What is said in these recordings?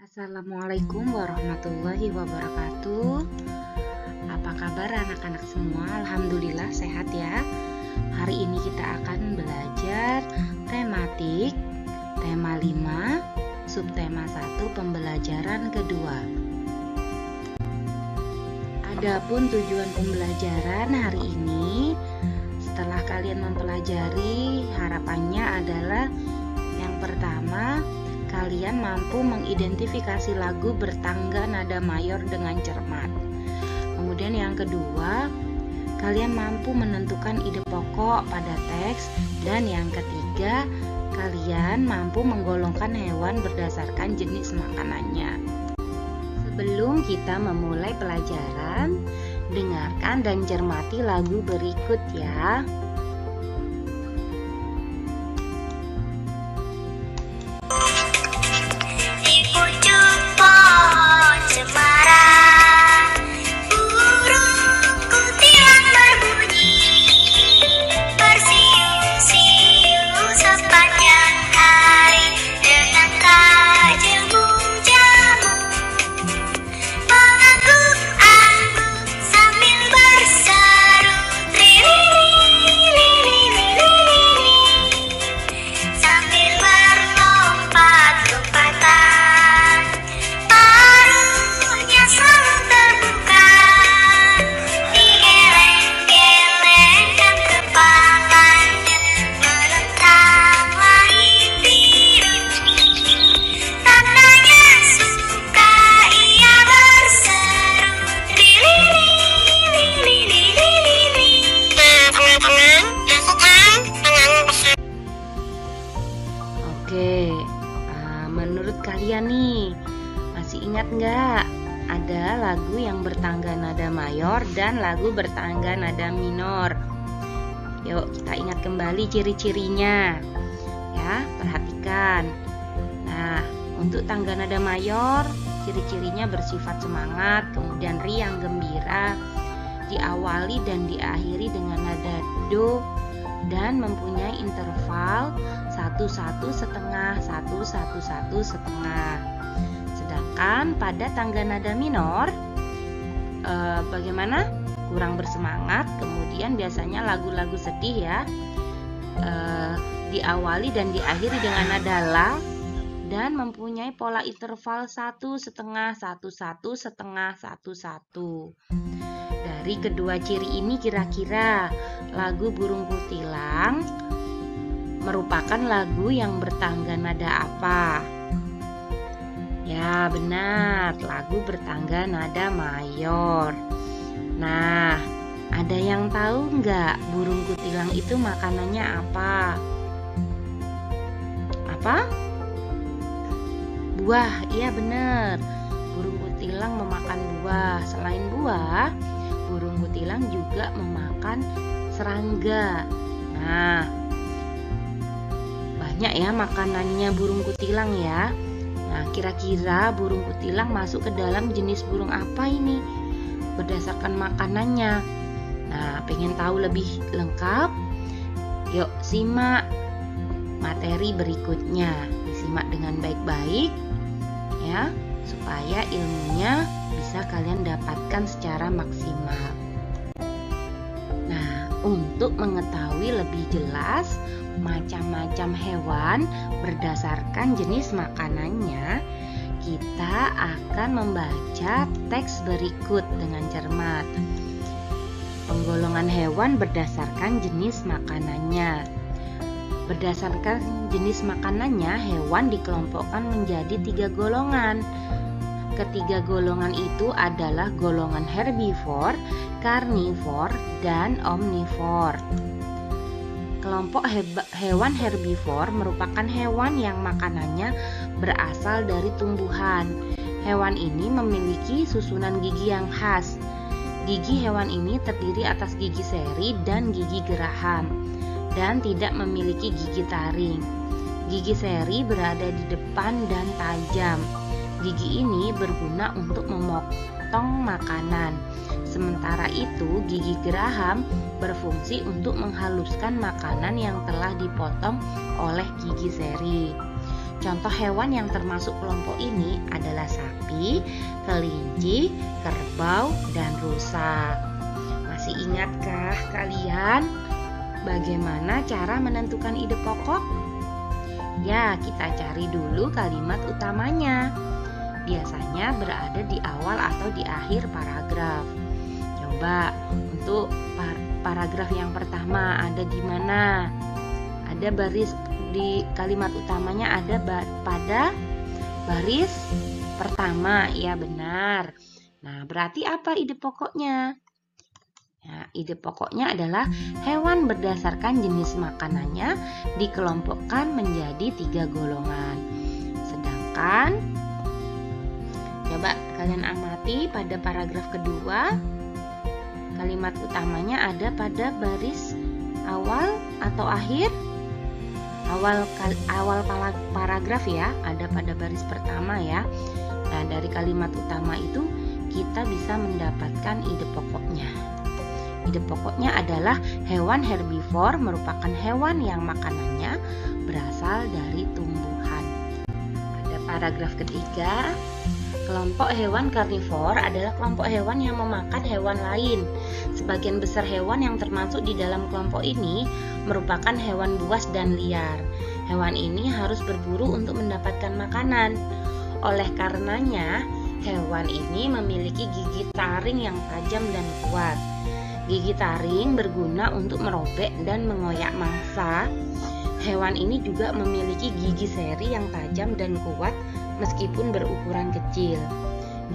Assalamualaikum warahmatullahi wabarakatuh. Apa kabar anak-anak semua? Alhamdulillah sehat ya. Hari ini kita akan belajar tematik tema 5, subtema 1, pembelajaran kedua. Adapun tujuan pembelajaran hari ini, setelah kalian mempelajari, harapannya adalah yang pertama, kalian mampu mengidentifikasi lagu bertangga nada mayor dengan cermat. Kemudian yang kedua, kalian mampu menentukan ide pokok pada teks. Dan yang ketiga, kalian mampu menggolongkan hewan berdasarkan jenis makanannya. Sebelum kita memulai pelajaran, dengarkan dan cermati lagu berikut ya. Menurut kalian nih, masih ingat nggak ada lagu yang bertangga nada mayor dan lagu bertangga nada minor? Yuk kita ingat kembali ciri-cirinya ya, perhatikan. Nah, untuk tangga nada mayor, ciri-cirinya bersifat semangat, kemudian riang gembira, diawali dan diakhiri dengan nada do, dan mempunyai interval 1-1 setengah, 1-1-1 setengah. Sedangkan pada tangga nada minor, bagaimana? Kurang bersemangat, kemudian biasanya lagu-lagu sedih ya, diawali dan diakhiri dengan nada la, dan mempunyai pola interval 1 setengah, 1-1 setengah, 1-1. Dari kedua ciri ini kira-kira lagu Burung Kutilang merupakan lagu yang bertangga nada apa? Ya benar, lagu bertangga nada mayor. Nah, ada yang tahu nggak burung kutilang itu makanannya apa? Apa? Buah, iya benar. Burung kutilang memakan buah. Selain buah, burung kutilang juga memakan serangga. Nah, banyak ya makanannya burung kutilang ya. Nah, kira-kira burung kutilang masuk ke dalam jenis burung apa ini berdasarkan makanannya? Nah, pengen tahu lebih lengkap? Yuk simak materi berikutnya. Disimak dengan baik-baik ya, supaya ilmunya bisa kalian dapatkan secara maksimal. Nah, untuk mengetahui lebih jelas macam-macam hewan berdasarkan jenis makanannya, kita akan membaca teks berikut dengan cermat. Penggolongan hewan berdasarkan jenis makanannya. Berdasarkan jenis makanannya, hewan dikelompokkan menjadi 3 golongan. Ketiga golongan itu adalah golongan herbivor, karnivor, dan omnivor. Kelompok hewan herbivor merupakan hewan yang makanannya berasal dari tumbuhan. Hewan ini memiliki susunan gigi yang khas. Gigi hewan ini terdiri atas gigi seri dan gigi geraham, dan tidak memiliki gigi taring. Gigi seri berada di depan dan tajam. Gigi ini berguna untuk memotong makanan. Sementara itu, gigi geraham berfungsi untuk menghaluskan makanan yang telah dipotong oleh gigi seri. Contoh hewan yang termasuk kelompok ini adalah sapi, kelinci, kerbau, dan rusa. Masih ingatkah kalian bagaimana cara menentukan ide pokok? Ya, kita cari dulu kalimat utamanya. Biasanya berada di awal atau di akhir paragraf. Coba untuk paragraf yang pertama ada di mana? Ada baris di kalimat utamanya, ada pada baris pertama. Ya, benar. Nah, berarti apa ide pokoknya? Ya, ide pokoknya adalah hewan berdasarkan jenis makanannya dikelompokkan menjadi 3 golongan. Sedangkan coba kalian amati pada paragraf kedua, kalimat utamanya ada pada baris awal atau akhir? Awal paragraf ya, ada pada baris pertama ya. Nah, dari kalimat utama itu kita bisa mendapatkan ide pokoknya. Ide pokoknya adalah hewan herbivor merupakan hewan yang makanannya berasal dari tumbuhan. Pada paragraf ketiga, kelompok hewan karnivor adalah kelompok hewan yang memakan hewan lain. Sebagian besar hewan yang termasuk di dalam kelompok ini merupakan hewan buas dan liar. Hewan ini harus berburu untuk mendapatkan makanan. Oleh karenanya, hewan ini memiliki gigi taring yang tajam dan kuat. Gigi taring berguna untuk merobek dan mengoyak mangsa. Hewan ini juga memiliki gigi seri yang tajam dan kuat meskipun berukuran kecil.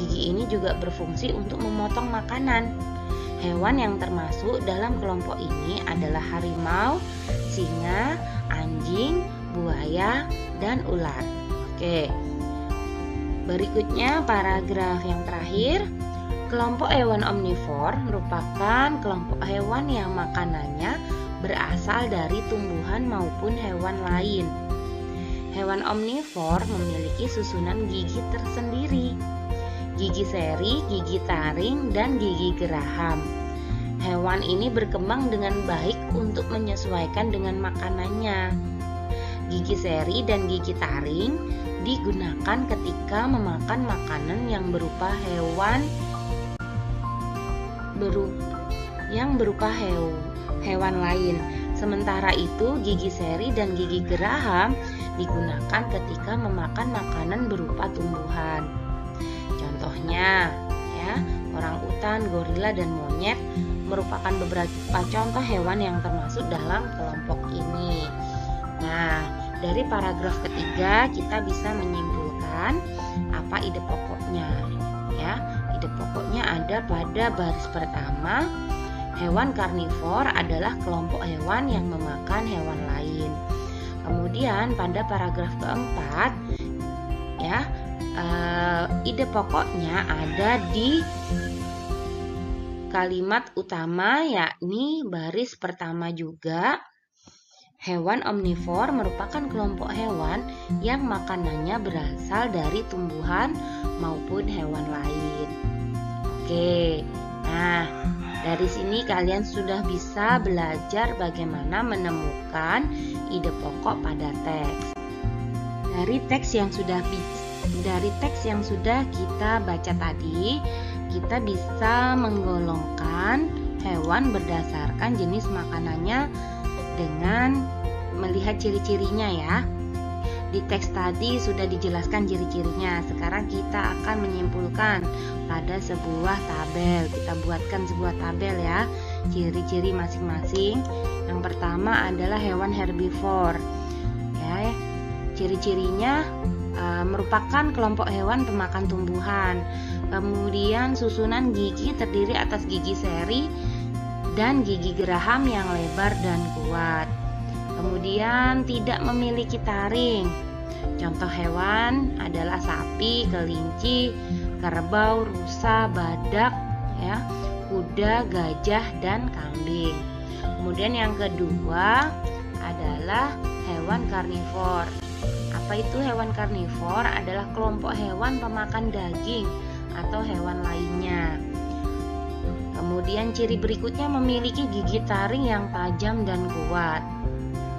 Gigi ini juga berfungsi untuk memotong makanan. Hewan yang termasuk dalam kelompok ini adalah harimau, singa, anjing, buaya, dan ular. Oke. Berikutnya paragraf yang terakhir. Kelompok hewan omnivor merupakan kelompok hewan yang makanannya berasal dari tumbuhan maupun hewan lain. Hewan omnivor memiliki susunan gigi tersendiri, gigi seri, gigi taring, dan gigi geraham. Hewan ini berkembang dengan baik untuk menyesuaikan dengan makanannya. Gigi seri dan gigi taring digunakan ketika memakan makanan yang berupa hewan lain. Sementara itu, gigi seri dan gigi geraham digunakan ketika memakan makanan berupa tumbuhan. Contohnya, ya, orangutan, gorila, dan monyet merupakan beberapa contoh hewan yang termasuk dalam kelompok ini. Nah, dari paragraf ketiga kita bisa menyimpulkan apa ide pokoknya, ya. Ide pokoknya ada pada baris pertama, hewan karnivor adalah kelompok hewan yang memakan hewan lain. Kemudian pada paragraf keempat, ya, ide pokoknya ada di kalimat utama, yakni baris pertama juga. Hewan omnivor merupakan kelompok hewan yang makanannya berasal dari tumbuhan maupun hewan lain. Oke, nah dari sini kalian sudah bisa belajar bagaimana menemukan ide pokok pada teks. Dari teks yang sudah kita baca tadi, kita bisa menggolongkan hewan berdasarkan jenis makanannya dengan melihat ciri-cirinya ya. Di teks tadi sudah dijelaskan ciri-cirinya. Sekarang kita akan menyimpulkan pada sebuah tabel. Kita buatkan sebuah tabel ya, ciri-ciri masing-masing. Yang pertama adalah hewan herbivor. Ya, ciri-cirinya merupakan kelompok hewan pemakan tumbuhan. Kemudian susunan gigi terdiri atas gigi seri dan gigi geraham yang lebar dan kuat. Kemudian tidak memiliki taring. Contoh hewan adalah sapi, kelinci, kerbau, rusa, badak, ya, kuda, gajah, dan kambing. Kemudian yang kedua adalah hewan karnivor. Apa itu hewan karnivor? Adalah kelompok hewan pemakan daging atau hewan lainnya. Kemudian ciri berikutnya memiliki gigi taring yang tajam dan kuat.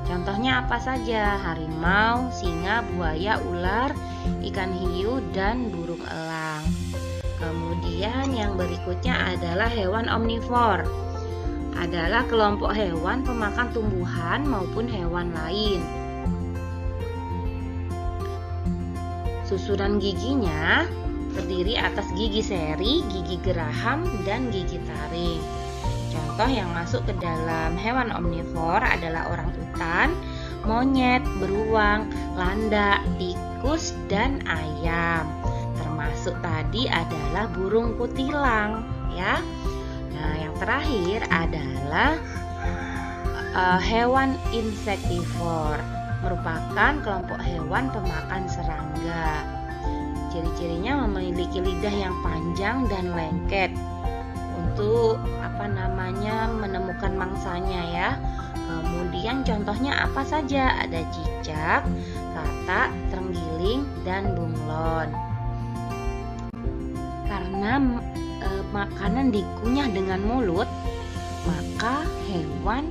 Contohnya apa saja? Harimau, singa, buaya, ular, ikan hiu, dan burung elang. Kemudian yang berikutnya adalah hewan omnivor. Adalah kelompok hewan pemakan tumbuhan maupun hewan lain. Susunan giginya terdiri atas gigi seri, gigi geraham, dan gigi taring. Contoh yang masuk ke dalam hewan omnivor adalah orangutan, monyet, beruang, landak, tikus, dan ayam. Termasuk tadi adalah burung kutilang, ya. Nah, yang terakhir adalah hewan insektivor, merupakan kelompok hewan pemakan serangga. Ciri-cirinya memiliki lidah yang panjang dan lengket untuk menemukan mangsanya, ya. Kemudian contohnya apa saja? Ada cicak, katak, terenggiling, dan bunglon. Karena makanan dikunyah dengan mulut, maka hewan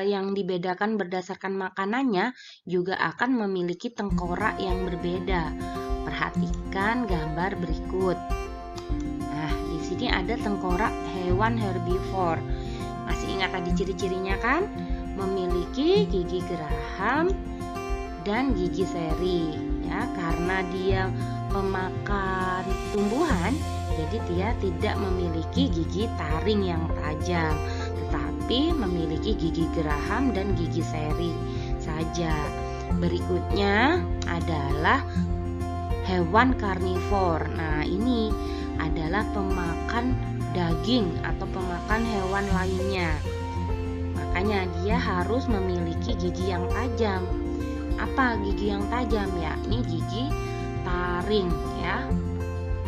yang dibedakan berdasarkan makanannya juga akan memiliki tengkorak yang berbeda. Perhatikan gambar berikut. Nah, di sini ada tengkorak hewan herbivor. Masih ingat tadi ciri-cirinya kan? Memiliki gigi geraham dan gigi seri, ya. Karena dia memakan tumbuhan, jadi dia tidak memiliki gigi taring yang tajam, tetapi memiliki gigi geraham dan gigi seri saja. Berikutnya adalah hewan karnivor. Nah, ini adalah pemakan daging atau pemakan hewan lainnya. Makanya dia harus memiliki gigi yang tajam. Apa gigi yang tajam? Ya, ini gigi taring, ya,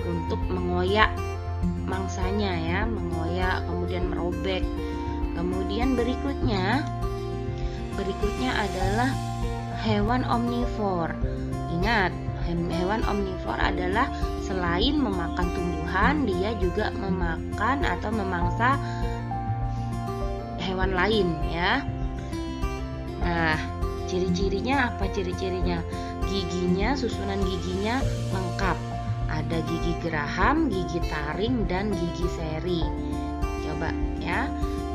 untuk mengoyak mangsanya, ya, mengoyak kemudian merobek. Kemudian berikutnya adalah hewan omnivor. Ingat, hewan omnivor adalah selain memakan tumbuhan, dia juga memakan atau memangsa hewan lain, ya. Nah, ciri-cirinya apa? Ciri-cirinya giginya, susunan giginya lengkap. Ada gigi geraham, gigi taring, dan gigi seri. Coba, ya.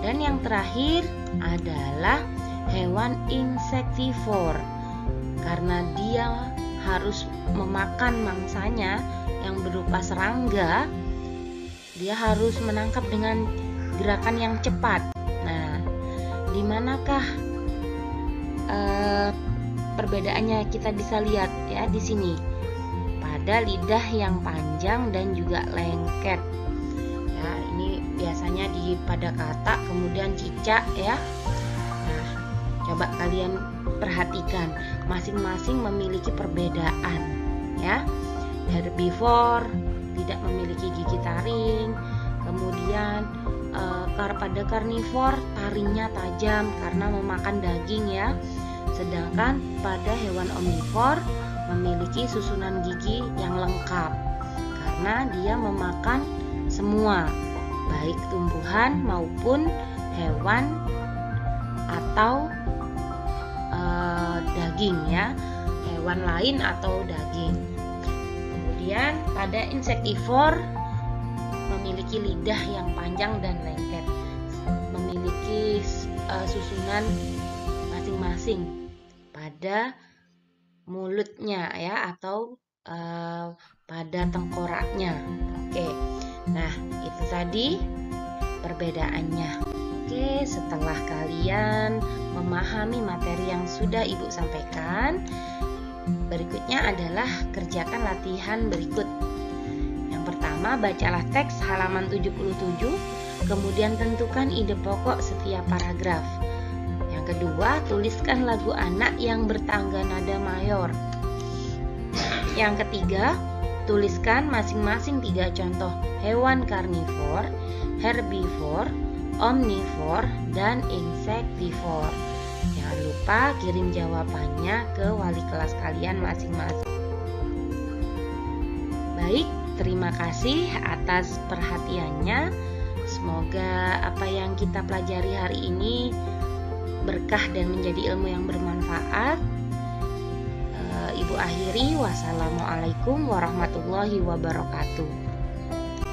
Dan yang terakhir adalah hewan insektivor. Karena dia harus memakan mangsanya yang berupa serangga, dia harus menangkap dengan gerakan yang cepat. Nah, di manakah perbedaannya kita bisa lihat, ya, di sini pada lidah yang panjang dan juga lengket, ya. Ini biasanya pada katak, kemudian cicak, ya. Nah, coba kalian perhatikan, masing-masing memiliki perbedaan, ya. Herbivor tidak memiliki gigi taring, kemudian pada karnivor taringnya tajam karena memakan daging, ya. Sedangkan pada hewan omnivor memiliki susunan gigi yang lengkap karena dia memakan semua, baik tumbuhan maupun hewan atau daging, ya, hewan lain atau daging. Kemudian pada insektivor memiliki lidah yang panjang dan lengket, memiliki susunan masing-masing pada mulutnya, ya, atau pada tengkoraknya. Oke. Nah, itu tadi perbedaannya. Oke, setelah kalian memahami materi yang sudah Ibu sampaikan, berikutnya adalah kerjakan latihan berikut. Yang pertama, bacalah teks halaman 77, kemudian tentukan ide pokok setiap paragraf. Yang kedua, tuliskan lagu anak yang bertangga nada mayor. Yang ketiga, tuliskan masing-masing 3 contoh hewan karnivor, herbivor, omnivor, dan insektivor. Jangan lupa kirim jawabannya ke wali kelas kalian masing-masing. Baik, terima kasih atas perhatiannya. Semoga apa yang kita pelajari hari ini berkah dan menjadi ilmu yang bermanfaat. Ibu akhiri, wassalamualaikum warahmatullahi wabarakatuh.